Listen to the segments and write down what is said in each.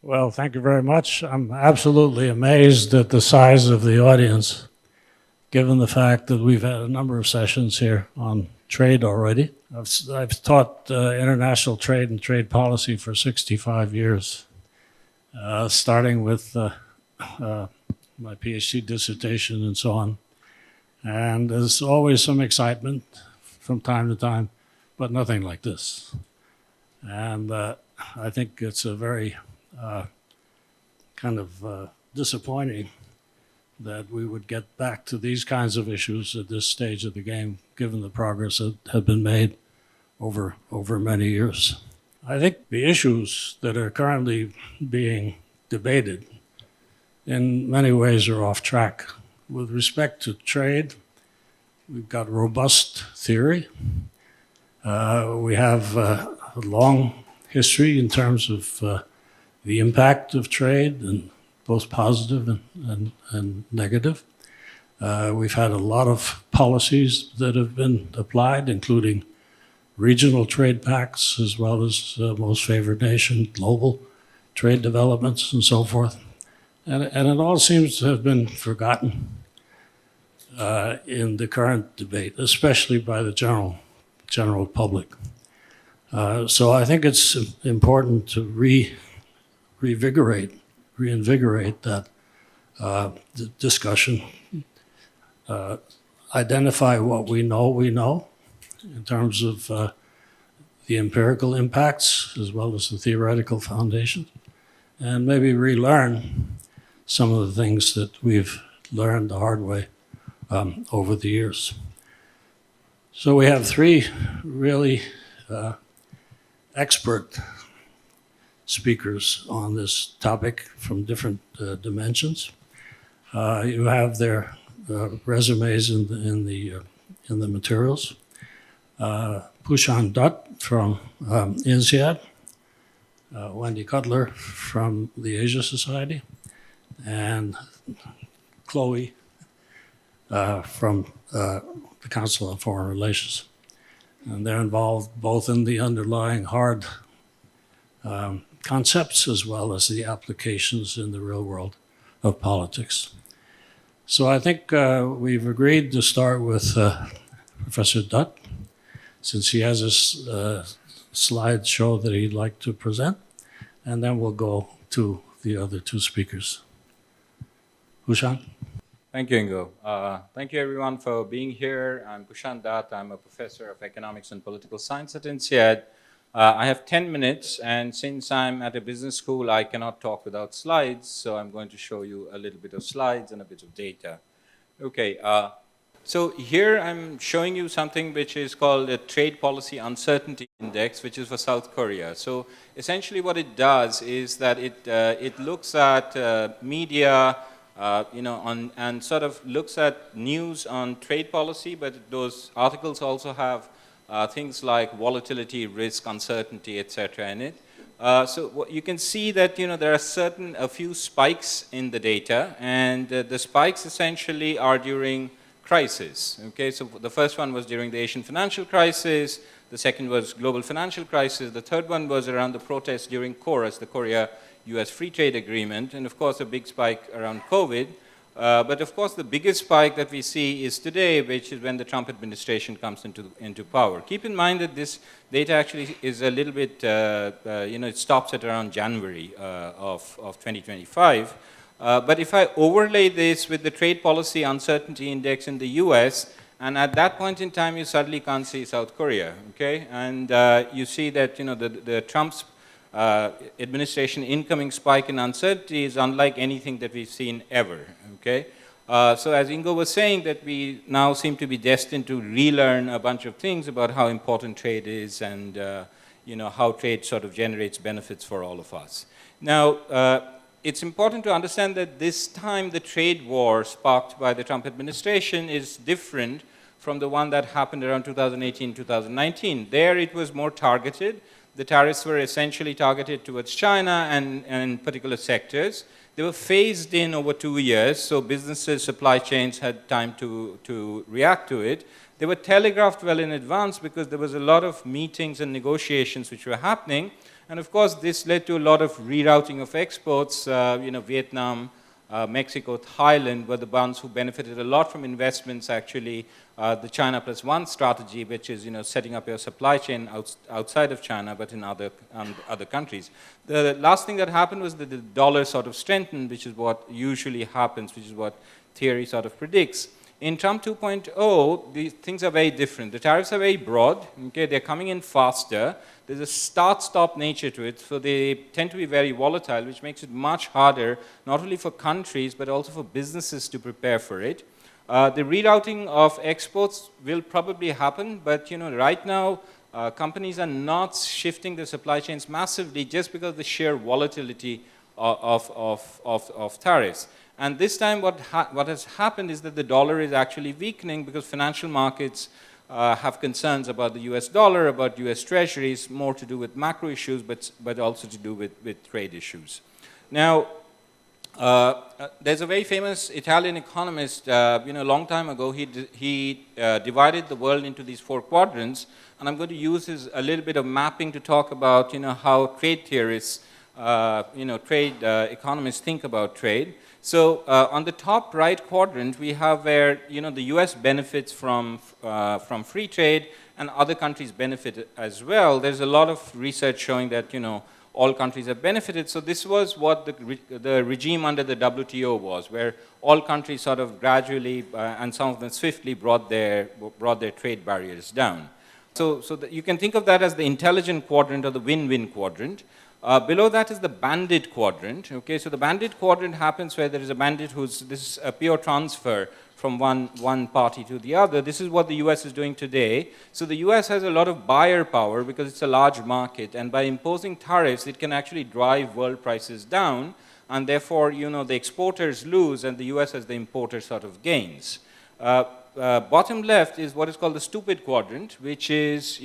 Well, thank you very much. I'm absolutely amazed at the size of the audience, given the fact that we've had a number of sessions here on trade already. I've taught international trade and trade policy for 65 years, starting with my PhD dissertation and so on. And there's always some excitement from time to time, but nothing like this. And I think it's a very kind of disappointing that we would get back to these kinds of issues at this stage of the game, given the progress that have been made over many years. I think the issues that are currently being debated in many ways are off track. With respect to trade, we've got robust theory. We have a long history in terms of the impact of trade, and both positive and negative. We've had a lot of policies that have been applied, including regional trade pacts, as well as most favored nation, global trade developments, and so forth. And it all seems to have been forgotten in the current debate, especially by the general public. So I think it's important to reinvigorate that discussion, identify what we know in terms of the empirical impacts as well as the theoretical foundation, and maybe relearn some of the things that we've learned the hard way over the years. So we have three really expert speakers on this topic from different dimensions. You have their resumes in the materials. Pushan Dutt from INSEAD, Wendy Cutler from the Asia Society, and Chloe from the Council on Foreign Relations. And they're involved both in the underlying hard concepts as well as the applications in the real world of politics. So I think we've agreed to start with Professor Dutt, since he has a slideshow that he'd like to present, and then we'll go to the other two speakers. Pushan? Thank you, Ingo. Thank you, everyone, for being here. I'm Pushan Dutt. I'm a professor of economics and political science at INSEAD. I have 10 minutes, and since I'm at a business school, I cannot talk without slides, so I'm going to show you a little bit of slides and a bit of data. Okay, so here I'm showing you something which is called a Trade Policy Uncertainty Index, which is for South Korea. So essentially what it does is that it looks at media, and sort of looks at news on trade policy, but those articles also have things like volatility, risk, uncertainty, etc. in it. So what you can see that there are a few spikes in the data, and the spikes essentially are during crisis. Okay, so the first one was during the Asian financial crisis, the second was global financial crisis, the third one was around the protests during KORUS, the Korea-US Free Trade Agreement, and of course a big spike around COVID. But of course the biggest spike that we see is today, which is when the Trump administration comes into power. Keep in mind that this data actually is a little bit, it stops at around January of 2025. But if I overlay this with the Trade Policy Uncertainty Index in the US, and at that point in time you suddenly can't see South Korea, okay? And you see that the Trump's administration incoming spike in uncertainty is unlike anything that we've seen ever, okay? So as Ingo was saying, that we now seem to be destined to relearn a bunch of things about how important trade is and how trade sort of generates benefits for all of us. Now, it's important to understand that this time the trade war sparked by the Trump administration is different from the one that happened around 2018, 2019. There it was more targeted. The tariffs were essentially targeted towards China and particular sectors. They were phased in over 2 years, so businesses, supply chains had time to react to it. They were telegraphed well in advance because there was a lot of meetings and negotiations which were happening, And of course, this led to a lot of rerouting of exports. Vietnam, Mexico, Thailand were the ones who benefited a lot from investments, actually. The China Plus One strategy, which is setting up your supply chain outside of China, but in other countries. The last thing that happened was that the dollar sort of strengthened, which is what usually happens, which is what theory sort of predicts. In Trump 2.0, these things are very different. The tariffs are very broad. Okay, they're coming in faster. There's a start-stop nature to it, so they tend to be very volatile, which makes it much harder, not only for countries, but also for businesses to prepare for it. The rerouting of exports will probably happen, but right now, companies are not shifting their supply chains massively just because of the sheer volatility of tariffs. And this time what has happened is that the dollar is actually weakening because financial markets have concerns about the US dollar, about US treasuries, more to do with macro issues, but also to do with trade issues. Now, there's a very famous Italian economist, a long time ago, he divided the world into these 4 quadrants, and I'm going to use a little bit of mapping to talk about, how trade theorists, trade economists think about trade. So on the top right quadrant, we have where, the US benefits from free trade and other countries benefit as well. There's a lot of research showing that, all countries have benefited. So this was what the regime under the WTO was, where all countries sort of gradually and some of them swiftly brought their trade barriers down. So you can think of that as the intelligent quadrant or the win-win quadrant. Below that is the bandit quadrant. Okay, so the bandit quadrant happens where there is a bandit this is a pure transfer from one party to the other. This is what the US is doing today. So the US has a lot of buyer power because it's a large market, and by imposing tariffs, it can actually drive world prices down, and therefore, the exporters lose, and the US as the importer sort of gains. Bottom left is what is called the stupid quadrant, which is,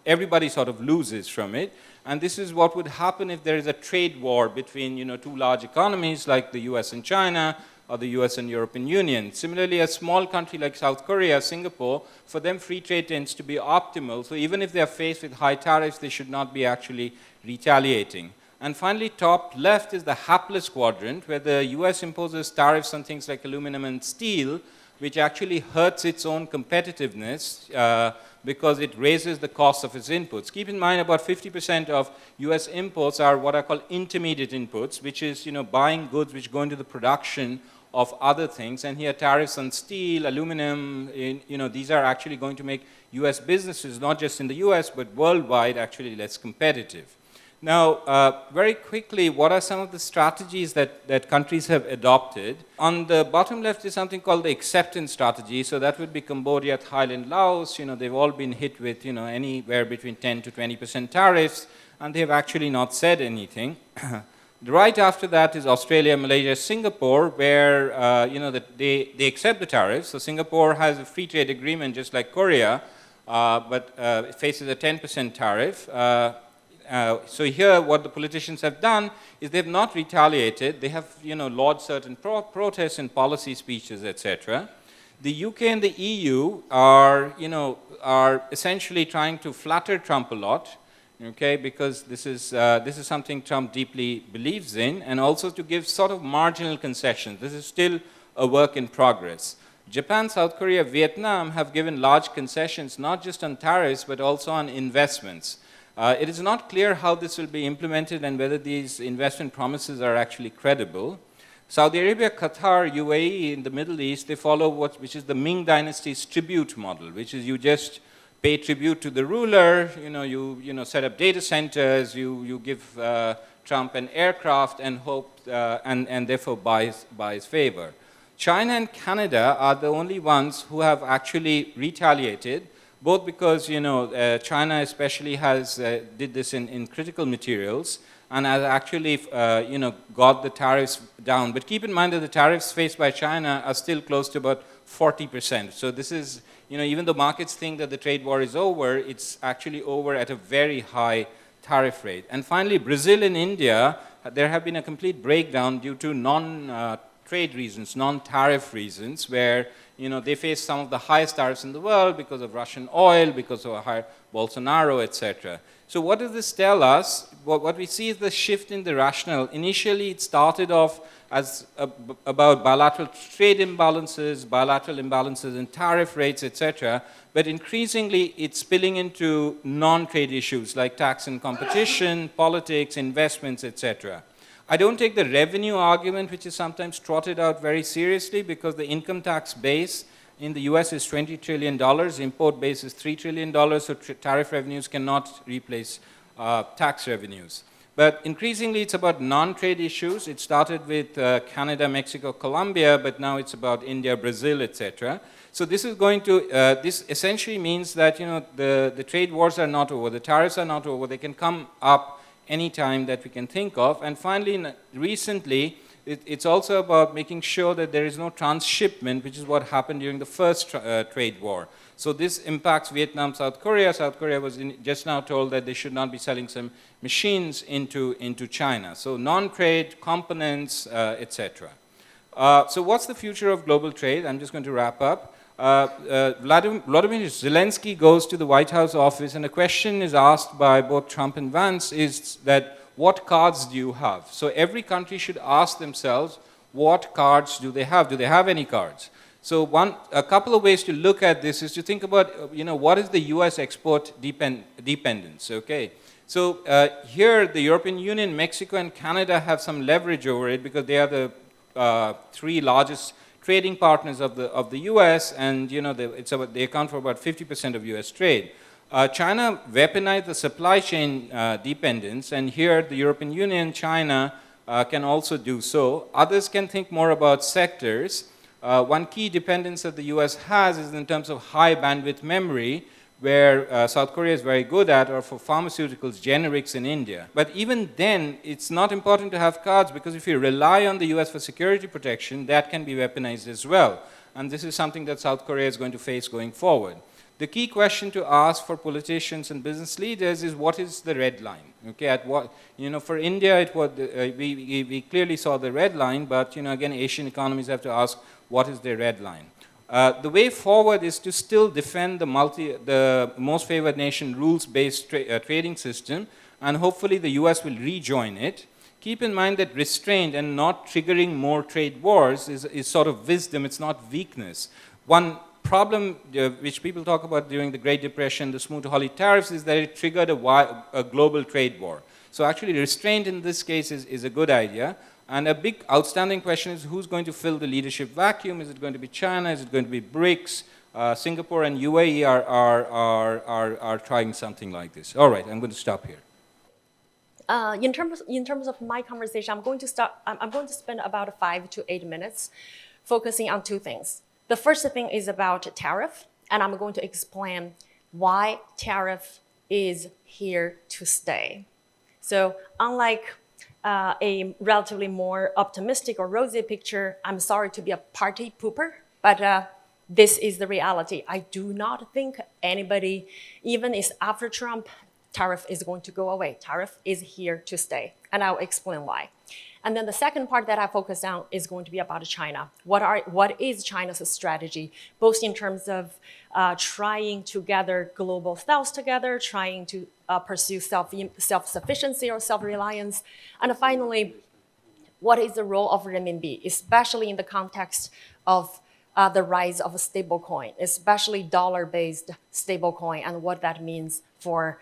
everybody sort of loses from it. And this is what would happen if there is a trade war between, 2 large economies like the US and China, or the US and European Union. Similarly, a small country like South Korea, Singapore, for them free trade tends to be optimal. So even if they are faced with high tariffs, they should not be actually retaliating. And finally, top left is the hapless quadrant, where the US imposes tariffs on things like aluminum and steel, which actually hurts its own competitiveness because it raises the cost of its inputs. Keep in mind, about 50% of US imports are what are called intermediate inputs, which is buying goods which go into the production of other things. And here tariffs on steel, aluminum, these are actually going to make US businesses, not just in the US, but worldwide, actually less competitive. Now, very quickly, what are some of the strategies that countries have adopted? On the bottom left is something called the acceptance strategy. So that would be Cambodia, Thailand, Laos. They've all been hit with, anywhere between 10 to 20% tariffs, and they've actually not said anything. Right after that is Australia, Malaysia, Singapore, where, they accept the tariffs. So Singapore has a free trade agreement, just like Korea, but it faces a 10% tariff. So here, what the politicians have done is they've not retaliated. They have, lodged certain protests and policy speeches, etc. The UK and the EU are essentially trying to flatter Trump a lot, okay, because this is something Trump deeply believes in, and also to give sort of marginal concessions. This is still a work in progress. Japan, South Korea, Vietnam have given large concessions, not just on tariffs, but also on investments. It is not clear how this will be implemented and whether these investment promises are actually credible. Saudi Arabia, Qatar, UAE in the Middle East, they follow which is the Ming Dynasty's tribute model, which is you just pay tribute to the ruler, you set up data centers, you give Trump an aircraft and hope and therefore buy his favor. China and Canada are the only ones who have actually retaliated, both because China especially did this in critical materials and has actually got the tariffs down. But keep in mind that the tariffs faced by China are still close to about 40%. So this is even though markets think that the trade war is over, it's actually over at a very high tariff rate. And finally, Brazil and India, there have been a complete breakdown due to non-trade reasons, non-tariff reasons, where they face some of the highest tariffs in the world because of Russian oil, because of higher Bolsonaro, etc. So what does this tell us? What we see is the shift in the rationale. Initially, it started off as about bilateral trade imbalances, bilateral imbalances in tariff rates, etc. But increasingly, it's spilling into non-trade issues like tax and competition, politics, investments, etc. I don't take the revenue argument, which is sometimes trotted out very seriously, because the income tax base in the US is $20 trillion, import base is $3 trillion, so tariff revenues cannot replace tax revenues. But increasingly, it's about non-trade issues. It started with Canada, Mexico, Colombia, but now it's about India, Brazil, etc. So this is going to, this essentially means that the trade wars are not over, the tariffs are not over, they can come up any time that we can think of. And finally, recently, it's also about making sure that there is no transshipment, which is what happened during the first trade war. So this impacts Vietnam, South Korea. South Korea was just now told that they should not be selling some machines into China. So non-trade, components, etc. So what's the future of global trade? I'm just going to wrap up. Vladimir Zelensky goes to the White House office, and a question is asked by both Trump and Vance is that, what cards do you have? So every country should ask themselves, what cards do they have? Do they have any cards? So a couple of ways to look at this is to think about, what is the US export dependence, okay? So here, the European Union, Mexico, and Canada have some leverage over it because they are the three largest trading partners of the US, and they account for about 50% of US trade. China weaponized the supply chain dependence, and here the European Union, China can also do so. Others can think more about sectors. One key dependence that the US has is in terms of high bandwidth memory, where South Korea is very good at, or for pharmaceuticals, generics in India. But even then, it's not important to have cards, because if you rely on the US for security protection, that can be weaponized as well. And this is something that South Korea is going to face going forward. The key question to ask for politicians and business leaders is, what is the red line? Okay, at what, for India, it was, we clearly saw the red line, but again, Asian economies have to ask, what is their red line? The way forward is to still defend the most favored nation rules-based trading system, and hopefully the US will rejoin it. Keep in mind that restraint and not triggering more trade wars is sort of wisdom, it's not weakness. One problem which people talk about during the Great Depression, the Smoot-Hawley tariffs, is that it triggered a global trade war. So actually restraint in this case is a good idea. And a big outstanding question is, who's going to fill the leadership vacuum? Is it going to be China? Is it going to be BRICS? Singapore and UAE are trying something like this. All right, I'm going to stop here. In terms of my conversation, I'm going to spend about 5 to 8 minutes focusing on two things. The first thing is about tariff, and I'm going to explain why tariff is here to stay. So unlike a relatively more optimistic or rosy picture, I'm sorry to be a party pooper, but this is the reality. I do not think anybody, even if after Trump, tariff is going to go away. Tariff is here to stay, and I'll explain why. And then the second part that I focus on is going to be about China. What is China's strategy, both in terms of trying to gather global south together, trying to pursue self-sufficiency or self-reliance, and finally, what is the role of renminbi, especially in the context of the rise of a stablecoin, especially dollar-based stablecoin, and what that means for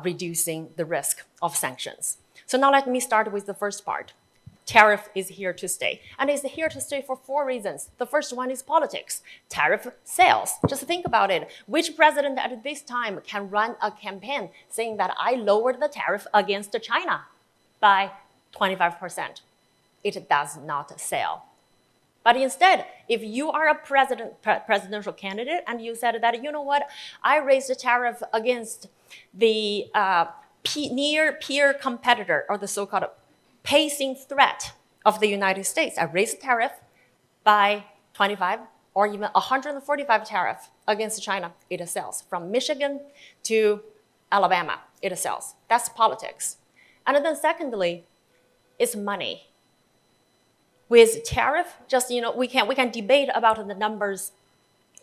reducing the risk of sanctions. So now let me start with the first part. Tariff is here to stay. And it's here to stay for 4 reasons. The first one is politics. Tariff sales. Just think about it. Which president at this time can run a campaign saying that I lowered the tariff against China by 25%? It does not sell. But instead, if you are a presidential candidate and you said that, you know what, I raised the tariff against the near peer competitor, or the so-called pacing threat of the United States. I raised the tariff by 25 or even 145 tariff against China. It sells. From Michigan to Alabama, it sells. That's politics. And then secondly, it's money. With tariff, just, we can debate about the numbers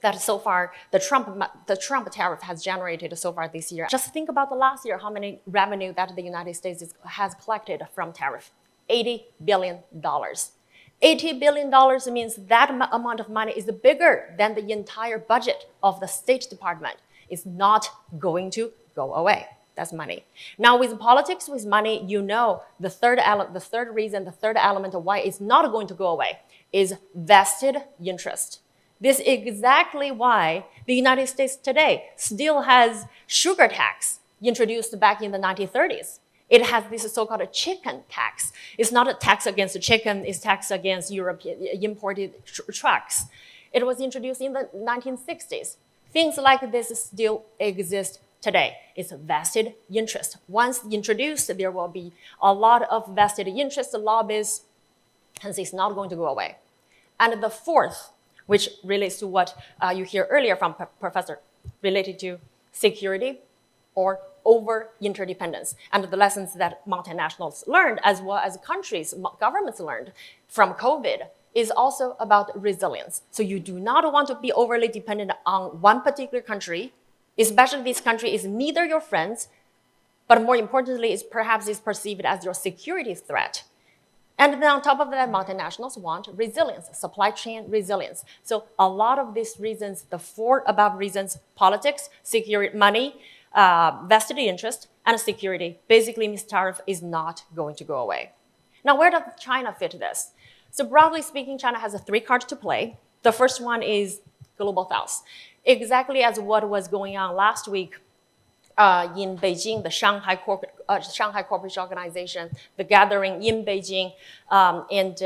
that so far the Trump tariff has generated so far this year. Just think about the last year, how many revenue that the United States has collected from tariff. $80 billion. $80 billion means that amount of money is bigger than the entire budget of the State Department. It's not going to go away. That's money. Now with politics, with money, the third element of why it's not going to go away is vested interest. This is exactly why the United States today still has sugar tax introduced back in the 1930s. It has this so-called chicken tax. It's not a tax against the chicken, it's tax against European imported trucks. It was introduced in the 1960s. Things like this still exist today. It's vested interest. Once introduced, there will be a lot of vested interest lobbies, hence it's not going to go away. And the fourth, which relates to what you hear earlier from Professor, related to security or over interdependence, and the lessons that multinationals learned, as well as countries, governments learned from COVID, is also about resilience. So you do not want to be overly dependent on one particular country, especially this country is neither your friends, but more importantly, perhaps is perceived as your security threat. And then on top of that, multinationals want resilience, supply chain resilience. So a lot of these reasons, the four above reasons, politics, security, money, vested interest, and security, basically means tariff is not going to go away. Now, where does China fit this? So broadly speaking, China has three cards to play. The first one is Global South. Exactly as what was going on last week in Beijing, the Shanghai Cooperation Organization, the gathering in Beijing, and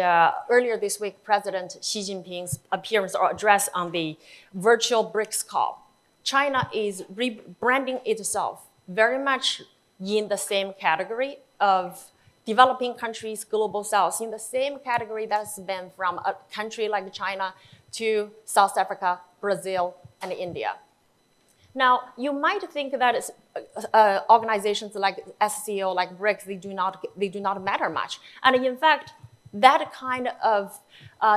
earlier this week, President Xi Jinping's appearance or address on the virtual BRICS call. China is rebranding itself very much in the same category of developing countries, global south, in the same category that's been from a country like China to South Africa, Brazil, and India. Now, you might think that organizations like SCO, like BRICS, they do not matter much. And in fact, that kind of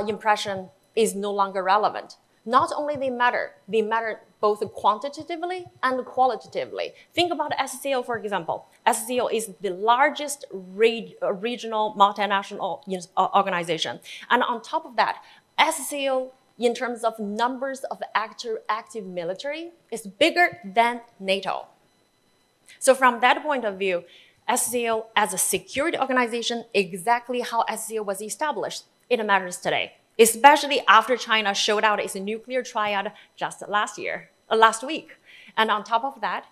impression is no longer relevant. Not only they matter both quantitatively and qualitatively. Think about SCO, for example. SCO is the largest regional multinational organization. And on top of that, SCO, in terms of numbers of active military, is bigger than NATO. So from that point of view, SCO as a security organization, exactly how SCO was established, it matters today. Especially after China showed out its nuclear triad just last week. And on top of that,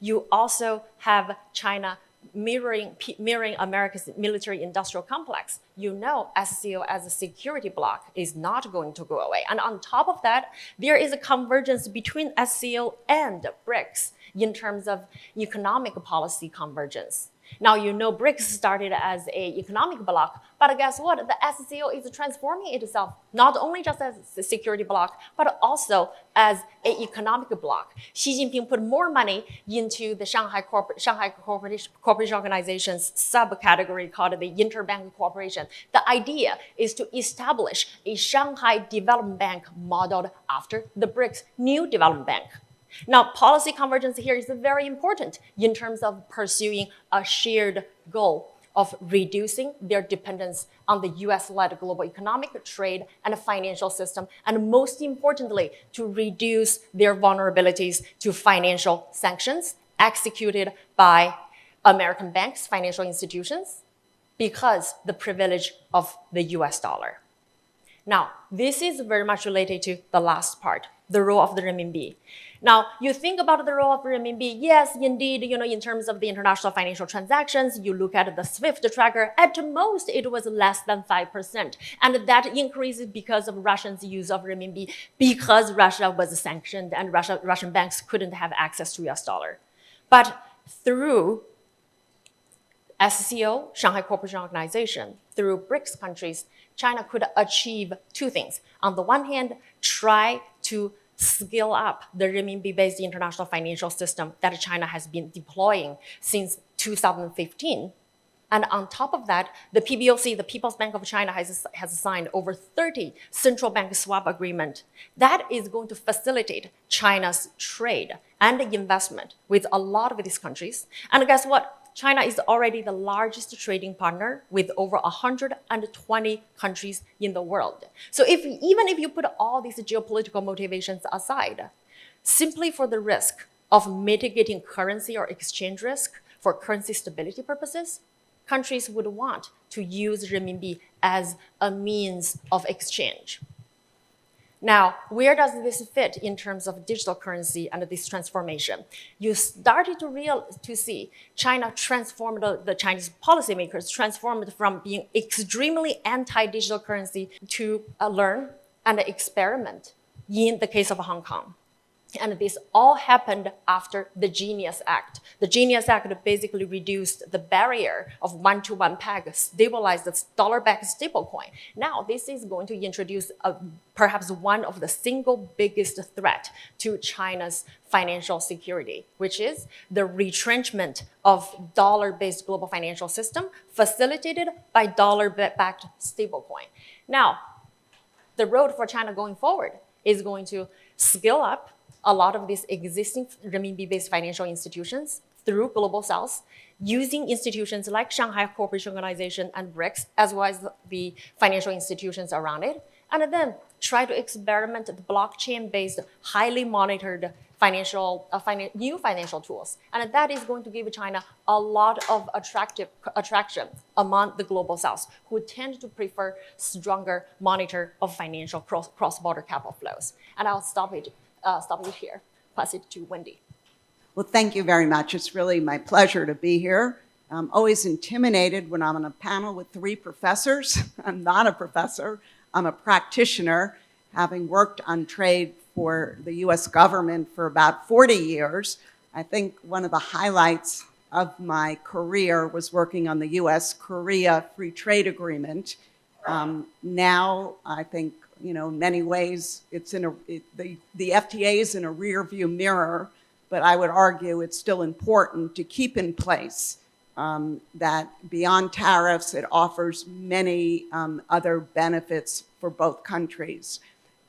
you also have China mirroring America's military-industrial complex. SCO as a security bloc is not going to go away. And on top of that, there is a convergence between SCO and BRICS in terms of economic policy convergence. Now, BRICS started as an economic bloc, but guess what? The SCO is transforming itself, not only just as a security bloc, but also as an economic bloc. Xi Jinping put more money into the Shanghai Cooperation Organization's subcategory called the Interbank Cooperation. The idea is to establish a Shanghai Development Bank modeled after the BRICS New Development Bank. Now, policy convergence here is very important in terms of pursuing a shared goal of reducing their dependence on the US-led global economic, trade, and financial system, and most importantly, to reduce their vulnerabilities to financial sanctions executed by American banks, financial institutions, because the privilege of the US dollar. Now, this is very much related to the last part, the role of the renminbi. Now, you think about the role of renminbi, yes, indeed, in terms of the international financial transactions, you look at the SWIFT tracker, at most it was less than 5%. And that increases because of Russians' use of renminbi, because Russia was sanctioned and Russian banks couldn't have access to US dollar. But through SCO, Shanghai Cooperation Organization, through BRICS countries, China could achieve two things. On the one hand, try to scale up the renminbi-based international financial system that China has been deploying since 2015. And on top of that, the PBOC, the People's Bank of China, has signed over 30 central bank swap agreements. That is going to facilitate China's trade and investment with a lot of these countries. And guess what? China is already the largest trading partner with over 120 countries in the world. So even if you put all these geopolitical motivations aside, simply for the risk of mitigating currency or exchange risk for currency stability purposes, countries would want to use renminbi as a means of exchange. Now, where does this fit in terms of digital currency and this transformation? You started to see China transformed, the Chinese policymakers transformed from being extremely anti-digital currency to learn and experiment in the case of Hong Kong. And this all happened after the Genius Act. The Genius Act basically reduced the barrier of one-to-one peg, stabilized the dollar-backed stablecoin. Now, this is going to introduce perhaps one of the single biggest threat to China's financial security, which is the retrenchment of dollar-based global financial system facilitated by dollar-backed stablecoin. Now, the road for China going forward is going to scale up a lot of these existing renminbi-based financial institutions through Global South, using institutions like Shanghai Cooperation Organization and BRICS, as well as the financial institutions around it, and then try to experiment the blockchain-based, highly monitored new financial tools. And that is going to give China a lot of attraction among the Global South, who tend to prefer stronger monitor of financial cross-border capital flows. And I'll stop it here, pass it to Wendy. Well, thank you very much. It's really my pleasure to be here. I'm always intimidated when I'm on a panel with three professors. I'm not a professor. I'm a practitioner, having worked on trade for the US government for about 40 years. I think one of the highlights of my career was working on the US-Korea Free Trade Agreement. Now, I think, in many ways, the FTA is in a rear view mirror, but I would argue it's still important to keep in place that beyond tariffs, it offers many other benefits for both countries.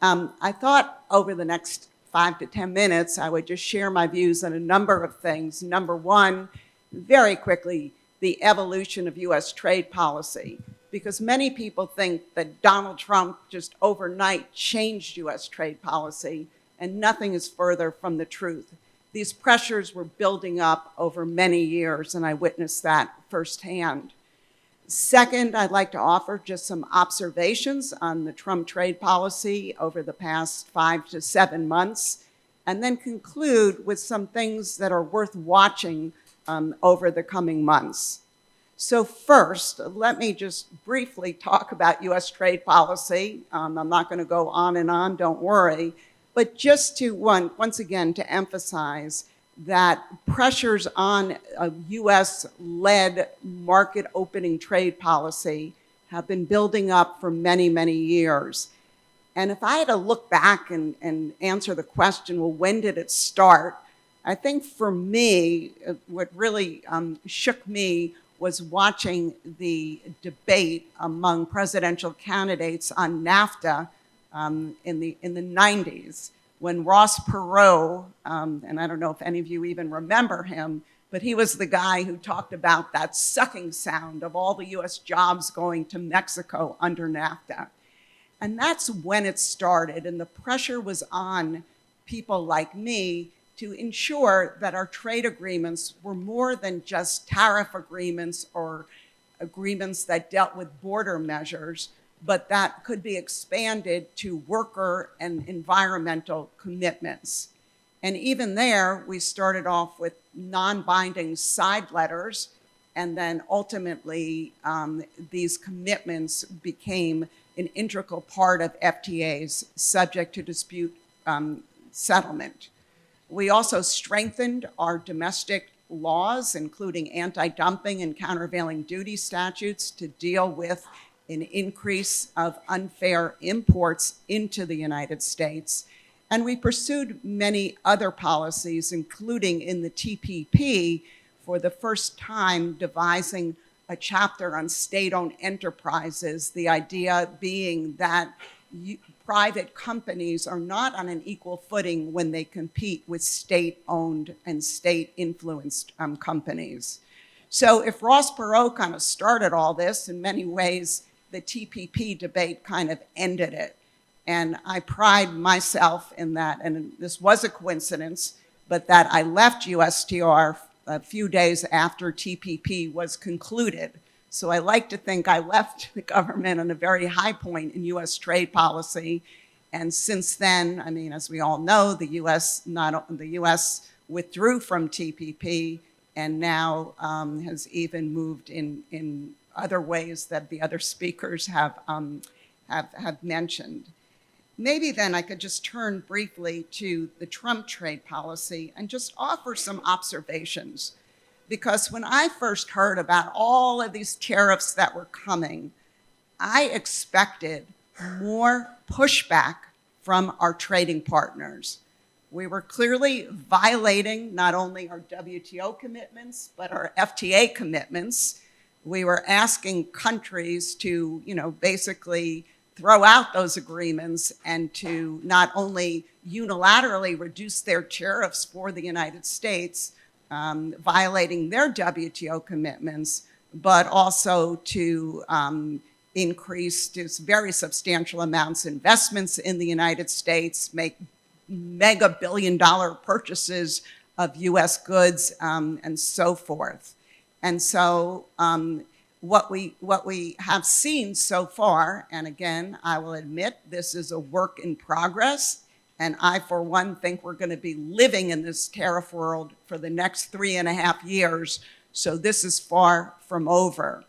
I thought over the next 5 to 10 minutes, I would just share my views on a number of things. Number one, very quickly, the evolution of US trade policy, because many people think that Donald Trump just overnight changed US trade policy, and nothing is further from the truth. These pressures were building up over many years, and I witnessed that firsthand. Second, I'd like to offer just some observations on the Trump trade policy over the past 5 to 7 months, and then conclude with some things that are worth watching over the coming months. So first, let me just briefly talk about US trade policy. I'm not going to go on and on, don't worry, but just to once again to emphasize that pressures on a US-led market opening trade policy have been building up for many, many years. And if I had to look back and answer the question, well, when did it start? I think for me, what really shook me was watching the debate among presidential candidates on NAFTA in the 90s, when Ross Perot, and I don't know if any of you even remember him, but he was the guy who talked about that sucking sound of all the US jobs going to Mexico under NAFTA. And that's when it started, and the pressure was on people like me to ensure that our trade agreements were more than just tariff agreements or agreements that dealt with border measures, but that could be expanded to worker and environmental commitments. And even there, we started off with non-binding side letters, and then ultimately these commitments became an integral part of FTAs subject to dispute settlement. We also strengthened our domestic laws, including anti-dumping and countervailing duty statutes, to deal with an increase of unfair imports into the United States. And we pursued many other policies, including in the TPP, for the first time devising a chapter on state-owned enterprises, the idea being that private companies are not on an equal footing when they compete with state-owned and state-influenced companies. So if Ross Perot kind of started all this, in many ways, the TPP debate kind of ended it. And I pride myself in that, and this was a coincidence, but that I left USTR a few days after TPP was concluded. So I like to think I left the government on a very high point in US trade policy. And since then, I mean, as we all know, the US withdrew from TPP and now has even moved in other ways that the other speakers have mentioned. Maybe then I could just turn briefly to the Trump trade policy and just offer some observations. Because when I first heard about all of these tariffs that were coming, I expected more pushback from our trading partners. We were clearly violating not only our WTO commitments, but our FTA commitments. We were asking countries to, basically throw out those agreements and to not only unilaterally reduce their tariffs for the United States, violating their WTO commitments, but also to increase just very substantial amounts of investments in the United States, make mega billion-dollar purchases of US goods, and so forth. And so what we have seen so far, and again, I will admit this is a work in progress, and I, for one, think we're going to be living in this tariff world for the next 3.5 years, so this is far from over.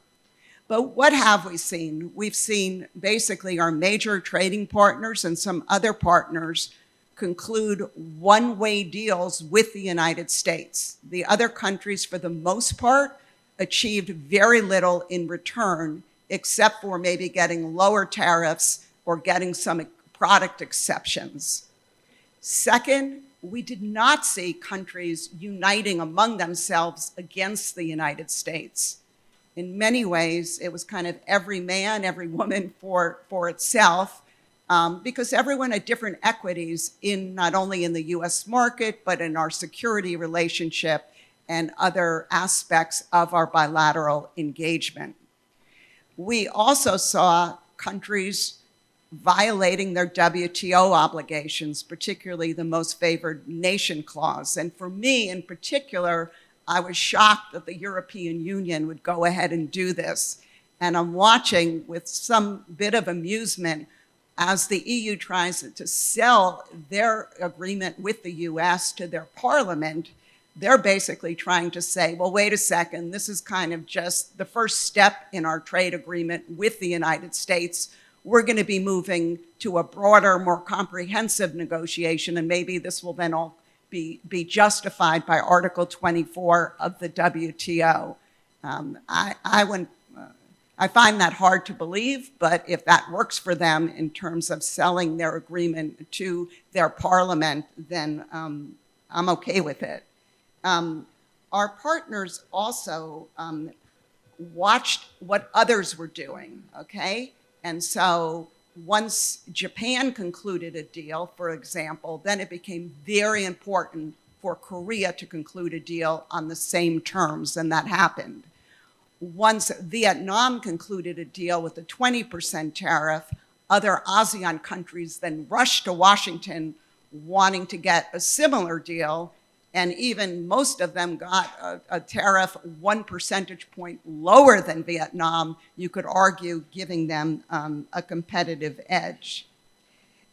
But what have we seen? We've seen basically our major trading partners and some other partners conclude one-way deals with the United States. The other countries, for the most part, achieved very little in return, except for maybe getting lower tariffs or getting some product exceptions. Second, we did not see countries uniting among themselves against the United States. In many ways, it was kind of every man, every woman for itself, because everyone had different equities in not only in the US market, but in our security relationship and other aspects of our bilateral engagement. We also saw countries violating their WTO obligations, particularly the most favored nation clause. And for me in particular, I was shocked that the European Union would go ahead and do this. And I'm watching with some bit of amusement as the EU tries to sell their agreement with the US to their parliament. They're basically trying to say, well, wait a second, this is kind of just the first step in our trade agreement with the United States. We're going to be moving to a broader, more comprehensive negotiation, and maybe this will then all be justified by Article 24 of the WTO. I find that hard to believe, but if that works for them in terms of selling their agreement to their parliament, then I'm okay with it. Our partners also watched what others were doing, okay? And so once Japan concluded a deal, for example, then it became very important for Korea to conclude a deal on the same terms, and that happened. Once Vietnam concluded a deal with a 20% tariff, other ASEAN countries then rushed to Washington wanting to get a similar deal, and even most of them got a tariff 1 percentage point lower than Vietnam, you could argue giving them a competitive edge.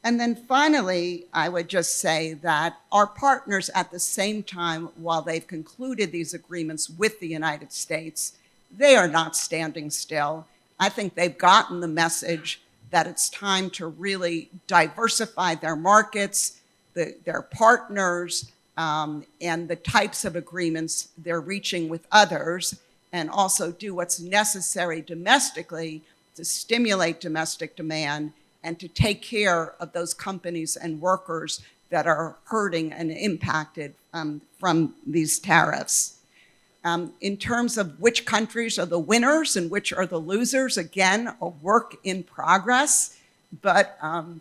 And then finally, I would just say that our partners at the same time, while they've concluded these agreements with the United States, they are not standing still. I think they've gotten the message that it's time to really diversify their markets, their partners, and the types of agreements they're reaching with others, and also do what's necessary domestically to stimulate domestic demand and to take care of those companies and workers that are hurting and impacted from these tariffs. In terms of which countries are the winners and which are the losers, again, a work in progress. But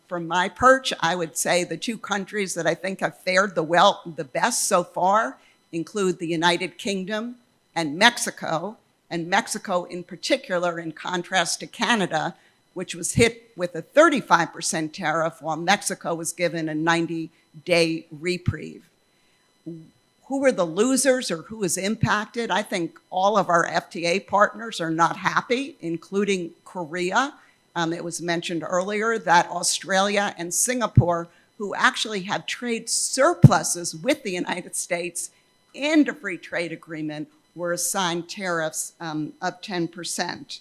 from my perch, I would say the two countries that I think have fared the best so far include the United Kingdom and Mexico in particular, in contrast to Canada, which was hit with a 35% tariff while Mexico was given a 90-day reprieve. Who are the losers or who is impacted? I think all of our FTA partners are not happy, including Korea. It was mentioned earlier that Australia and Singapore, who actually have trade surpluses with the United States and a free trade agreement, were assigned tariffs of 10%.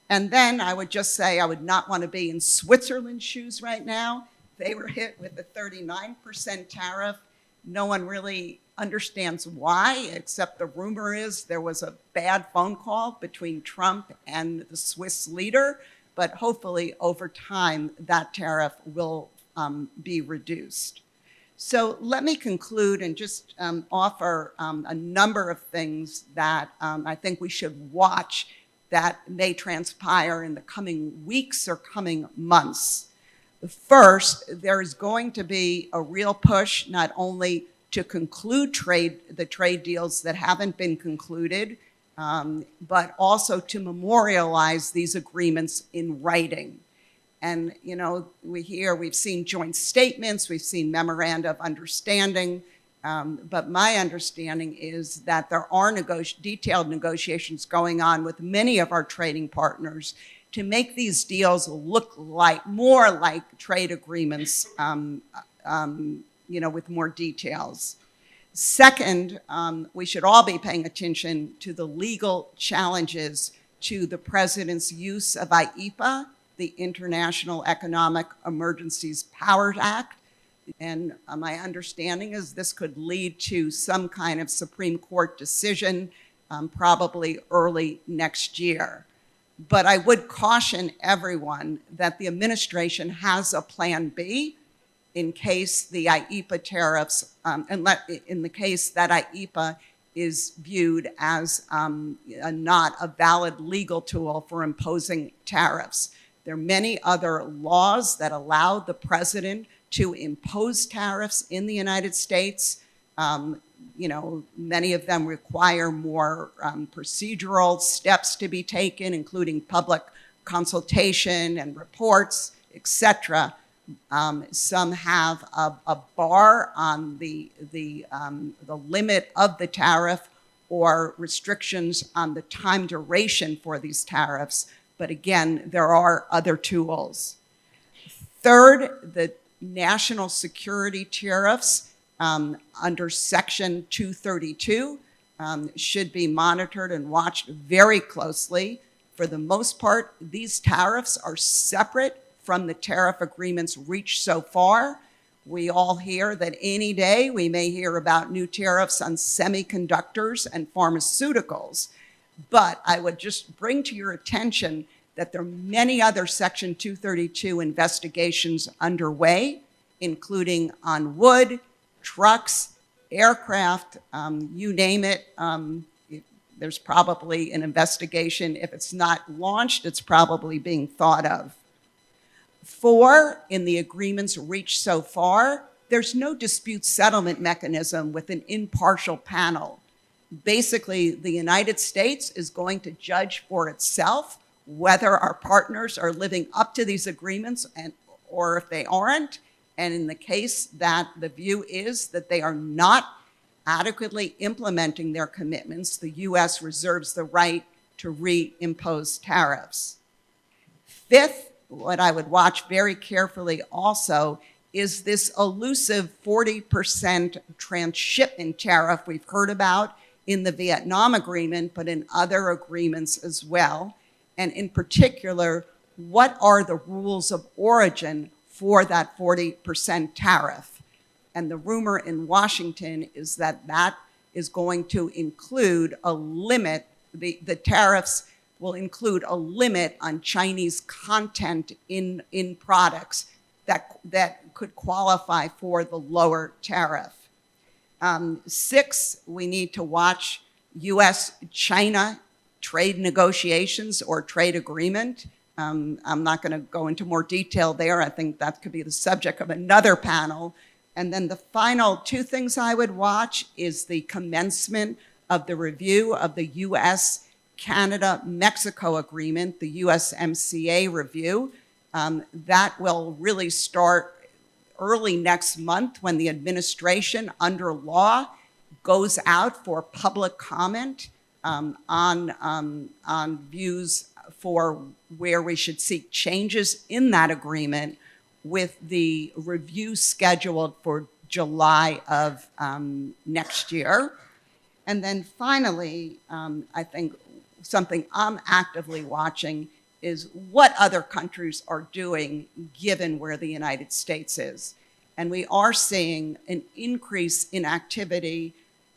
And then I would just say I would not want to be in Switzerland's shoes right now. They were hit with a 39% tariff. No one really understands why, except the rumor is there was a bad phone call between Trump and the Swiss leader, but hopefully over time that tariff will be reduced. So let me conclude and just offer a number of things that I think we should watch that may transpire in the coming weeks or coming months. First, there is going to be a real push not only to conclude the trade deals that haven't been concluded, but also to memorialize these agreements in writing. And, you know, we've seen joint statements, we've seen memoranda of understanding, but my understanding is that there are detailed negotiations going on with many of our trading partners to make these deals look more like trade agreements, you know, with more details. Second, we should all be paying attention to the legal challenges to the president's use of IEEPA, the International Economic Emergencies Powers Act. And my understanding is this could lead to some kind of Supreme Court decision, probably early next year. But I would caution everyone that the administration has a plan B in case the IEEPA tariffs, in the case that IEEPA is viewed as not a valid legal tool for imposing tariffs. There are many other laws that allow the president to impose tariffs in the United States. You know, many of them require more procedural steps to be taken, including public consultation and reports, etc. Some have a bar on the limit of the tariff or restrictions on the time duration for these tariffs. But again, there are other tools. Third, the national security tariffs under Section 232 should be monitored and watched very closely. For the most part, these tariffs are separate from the tariff agreements reached so far. We all hear that any day we may hear about new tariffs on semiconductors and pharmaceuticals. But I would just bring to your attention that there are many other Section 232 investigations underway, including on wood, trucks, aircraft, you name it. There's probably an investigation. If it's not launched, it's probably being thought of. 4, in the agreements reached so far, there's no dispute settlement mechanism with an impartial panel. Basically, the United States is going to judge for itself whether our partners are living up to these agreements or if they aren't. And in the case that the view is that they are not adequately implementing their commitments, the US reserves the right to reimpose tariffs. 5th, what I would watch very carefully also is this elusive 40% transshipment tariff we've heard about in the Vietnam agreement, but in other agreements as well. And in particular, what are the rules of origin for that 40% tariff? And the rumor in Washington is that that is going to include a limit, the tariffs will include a limit on Chinese content in products that could qualify for the lower tariff. 6, we need to watch U.S.-China trade negotiations or trade agreement. I'm not going to go into more detail there. I think that could be the subject of another panel. And then the final two things I would watch is the commencement of the review of the U.S.-Canada-Mexico agreement, the USMCA review. That will really start early next month when the administration under law goes out for public comment on views for where we should seek changes in that agreement, with the review scheduled for July of next year. And then finally, I think something I'm actively watching is what other countries are doing given where the United States is. And we are seeing an increase in activity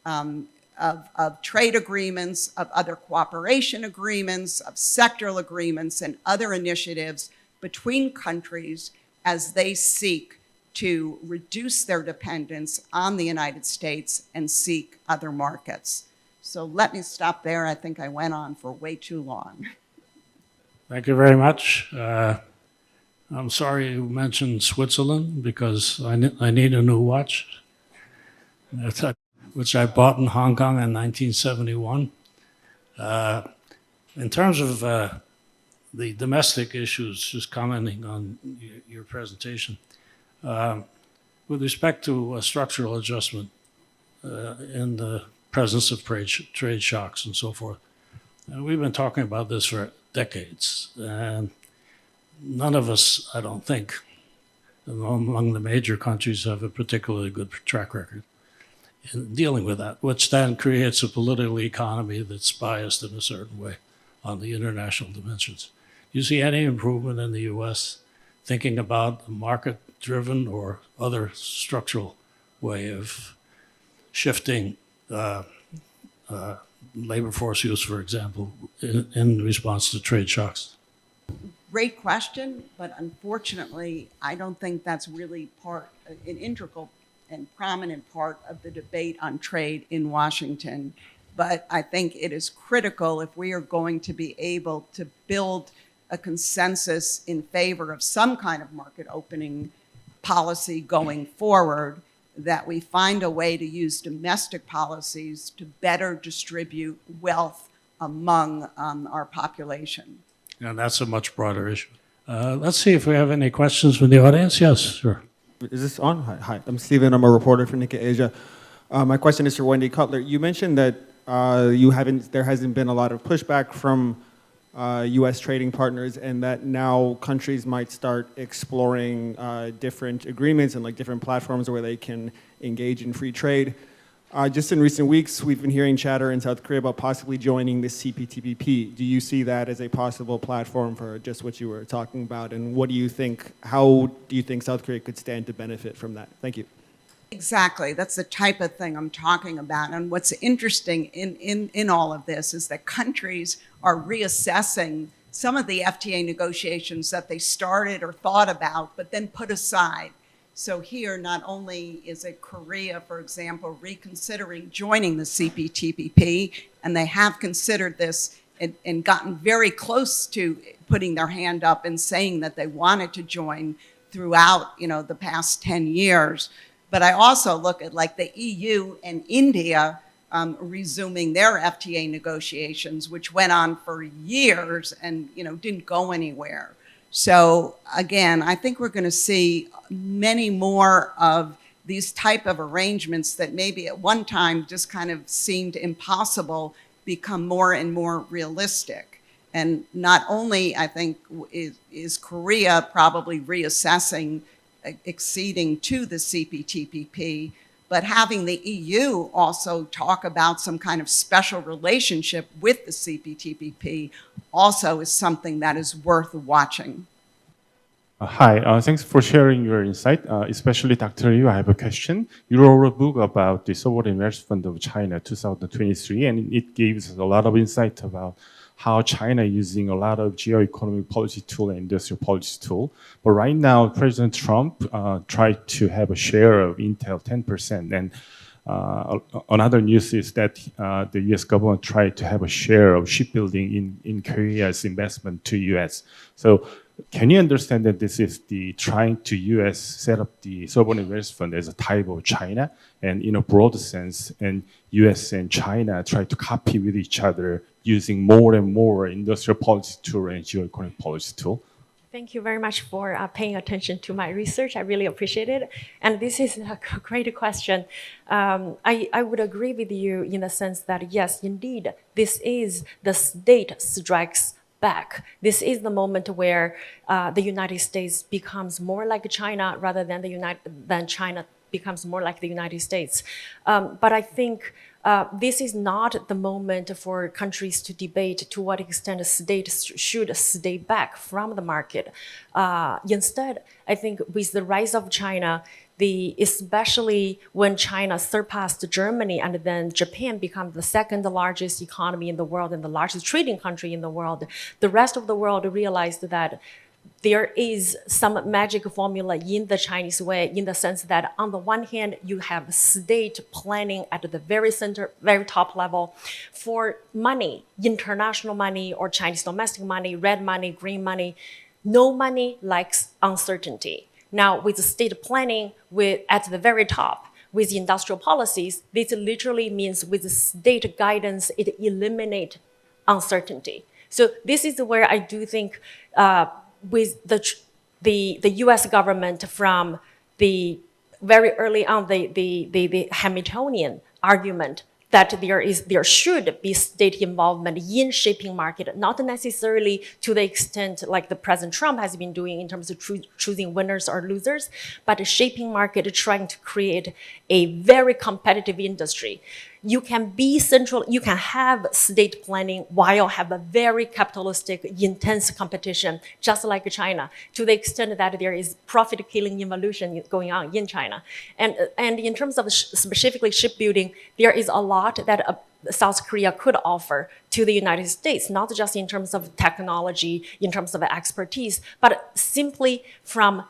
of trade agreements, of other cooperation agreements, of sectoral agreements, and other initiatives between countries as they seek to reduce their dependence on the United States and seek other markets. So let me stop there. I think I went on for way too long. Thank you very much. I'm sorry you mentioned Switzerland because I need a new watch, which I bought in Hong Kong in 1971. In terms of the domestic issues, just commenting on your presentation, with respect to structural adjustment in the presence of trade shocks and so forth, and we've been talking about this for decades, and none of us, I don't think, among the major countries have a particularly good track record in dealing with that, which then creates a political economy that's biased in a certain way on the international dimensions. Do you see any improvement in the U.S. thinking about a market-driven or other structural way of shifting labor force use, for example, in response to trade shocks? Great question, but unfortunately, I don't think that's really an integral and prominent part of the debate on trade in Washington. But I think it is critical if we are going to be able to build a consensus in favor of some kind of market opening policy going forward, that we find a way to use domestic policies to better distribute wealth among our population. And that's a much broader issue. Let's see if we have any questions from the audience. Yes, sure. Is this on? Hi, I'm Steven. I'm a reporter for Nikkei Asia. My question is for Wendy Cutler. You mentioned that there hasn't been a lot of pushback from U.S. trading partners, and that now countries might start exploring different agreements and different platforms where they can engage in free trade. Just in recent weeks, we've been hearing chatter in South Korea about possibly joining the CPTPP. Do you see that as a possible platform for just what you were talking about? And what do you think, how do you think South Korea could stand to benefit from that? Thank you. Exactly. That's the type of thing I'm talking about. And what's interesting in all of this is that countries are reassessing some of the FTA negotiations that they started or thought about, but then put aside. So here, not only is it Korea, for example, reconsidering joining the CPTPP, and they have considered this and gotten very close to putting their hand up and saying that they wanted to join throughout, the past 10 years. But I also look at the EU and India resuming their FTA negotiations, which went on for years and didn't go anywhere. So again, I think we're going to see many more of these type of arrangements that maybe at one time just kind of seemed impossible become more and more realistic. And not only, I think, is Korea probably reassessing acceding to the CPTPP, but having the EU also talk about some kind of special relationship with the CPTPP also is something that is worth watching. Hi, thanks for sharing your insight, especially Dr. Liu. I have a question. You wrote a book about the sovereign wealth fund of China 2023, and it gives a lot of insight about how China is using a lot of geo-economic policy tool and industrial policy tool. But right now, President Trump tried to have a share of Intel 10%. And another news is that the U.S. government tried to have a share of shipbuilding in Korea's investment to U.S. So can you understand that this is the trying to U.S. set up the sovereign wealth fund as a type of China, and in a broad sense, and U.S. and China try to copy with each other using more and more industrial policy tool and geoeconomic policy tool? Thank you very much for paying attention to my research. I really appreciate it. And this is a great question. I would agree with you in the sense that, yes, indeed, this is the state strikes back. This is the moment where the United States becomes more like China rather than China becomes more like the United States. But I think this is not the moment for countries to debate to what extent a state should stay back from the market. Instead, I think with the rise of China, especially when China surpassed Germany and then Japan became the second largest economy in the world and the largest trading country in the world, the rest of the world realized that there is some magic formula in the Chinese way, in the sense that on the one hand, you have state planning at the very center, very top level for money, international money or Chinese domestic money, red money, green money. No money likes uncertainty. Now, with the state planning at the very top, with industrial policies, this literally means with the state guidance, it eliminates uncertainty. So this is where I do think with the U.S. government from the very early on, the Hamiltonian argument that there should be state involvement in shaping market, not necessarily to the extent like the President Trump has been doing in terms of choosing winners or losers, but shaping market, trying to create a very competitive industry. You can be central, you can have state planning while have a very capitalistic, intense competition, just like China, to the extent that there is profit-killing evolution going on in China. And in terms of specifically shipbuilding, there is a lot that South Korea could offer to the United States, not just in terms of technology, in terms of expertise, but simply from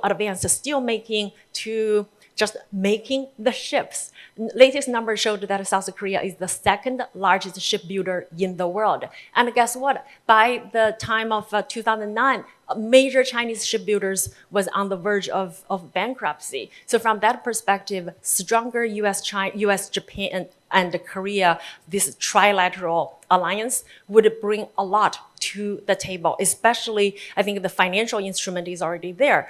advanced steel making to just making the ships. Latest numbers showed that South Korea is the second largest shipbuilder in the world. And guess what? By the time of 2009, major Chinese shipbuilders was on the verge of bankruptcy. So from that perspective, stronger US, Japan, and Korea, this trilateral alliance would bring a lot to the table, especially I think the financial instrument is already there.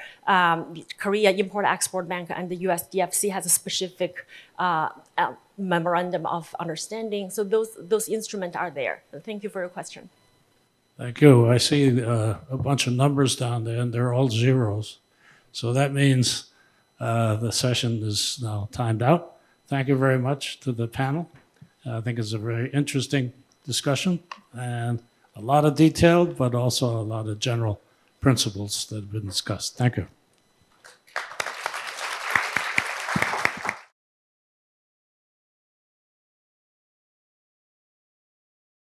Korea Import-Export Bank and the US DFC has a specific memorandum of understanding. So those instruments are there. Thank you for your question. Thank you. I see a bunch of numbers down there, and they're all zeros. So that means the session is now timed out. Thank you very much to the panel. I think it's a very interesting discussion and a lot of detailed, but also a lot of general principles that have been discussed. Thank you.